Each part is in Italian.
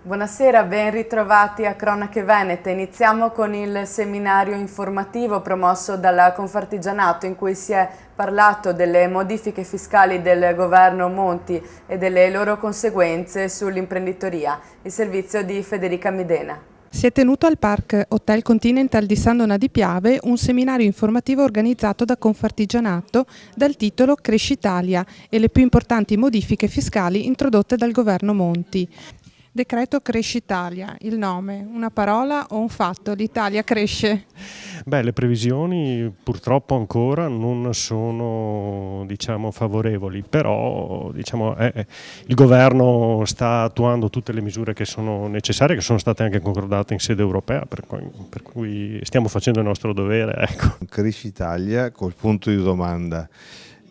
Buonasera, ben ritrovati a Cronache Venete. Iniziamo con il seminario informativo promosso dalla Confartigianato in cui si è parlato delle modifiche fiscali del governo Monti e delle loro conseguenze sull'imprenditoria. Il servizio di Federica Midena. Si è tenuto al Park Hotel Continental di San Donà di Piave un seminario informativo organizzato da Confartigianato dal titolo Cresci Italia e le più importanti modifiche fiscali introdotte dal governo Monti. Decreto Cresci Italia, il nome, una parola o un fatto? L'Italia cresce? Beh, le previsioni purtroppo ancora non sono, favorevoli, però il governo sta attuando tutte le misure che sono necessarie, che sono state anche concordate in sede europea, per cui stiamo facendo il nostro dovere. Ecco. Cresci Italia col punto di domanda.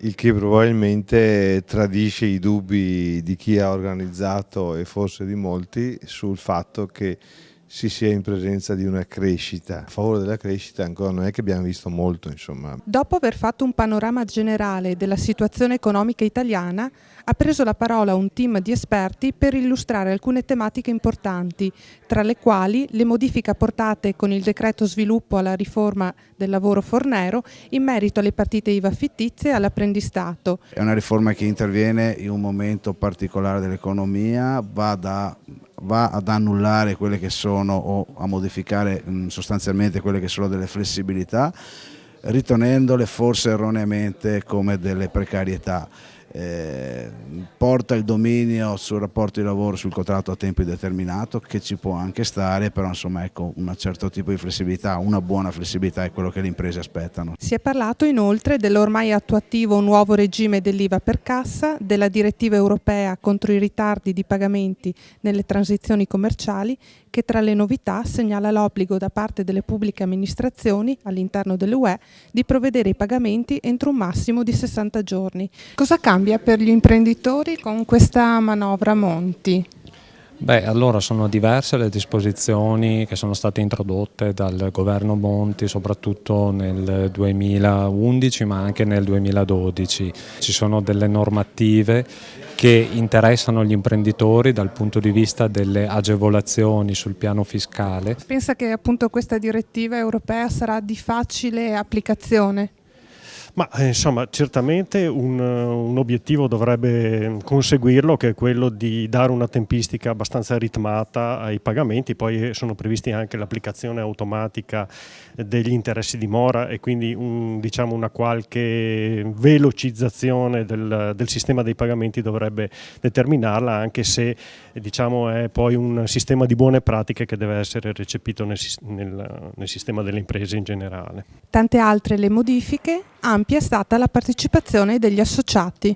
Il che probabilmente tradisce i dubbi di chi ha organizzato e forse di molti sul fatto che si sia in presenza di una crescita. A favore della crescita ancora non è che abbiamo visto molto, insomma. Dopo aver fatto un panorama generale della situazione economica italiana, ha preso la parola un team di esperti per illustrare alcune tematiche importanti, tra le quali le modifiche apportate con il decreto sviluppo alla riforma del lavoro fornero in merito alle partite IVA fittizie e all'apprendistato. È una riforma che interviene in un momento particolare dell'economia, va ad annullare quelle che sono o a modificare sostanzialmente quelle che sono delle flessibilità, ritenendole forse erroneamente come delle precarietà. Porta il dominio sul rapporto di lavoro, sul contratto a tempo indeterminato, che ci può anche stare, però insomma ecco, un certo tipo di flessibilità, una buona flessibilità è quello che le imprese aspettano. Si è parlato inoltre dell'ormai attuativo nuovo regime dell'IVA per cassa, della direttiva europea contro i ritardi di pagamenti nelle transizioni commerciali, che tra le novità segnala l'obbligo da parte delle pubbliche amministrazioni all'interno dell'UE di provvedere ai pagamenti entro un massimo di 60 giorni. Cosa cambia per gli imprenditori con questa manovra Monti? Beh, allora sono diverse le disposizioni che sono state introdotte dal governo Monti, soprattutto nel 2011 ma anche nel 2012. Ci sono delle normative che interessano gli imprenditori dal punto di vista delle agevolazioni sul piano fiscale. Pensa che appunto questa direttiva europea sarà di facile applicazione? Ma insomma, certamente un obiettivo dovrebbe conseguirlo, che è quello di dare una tempistica abbastanza ritmata ai pagamenti. Poi sono previsti anche l'applicazione automatica degli interessi di mora e quindi una qualche velocizzazione del sistema dei pagamenti dovrebbe determinarla, anche se è poi un sistema di buone pratiche che deve essere recepito nel sistema delle imprese in generale. Tante altre le modifiche. Ampia è stata la partecipazione degli associati.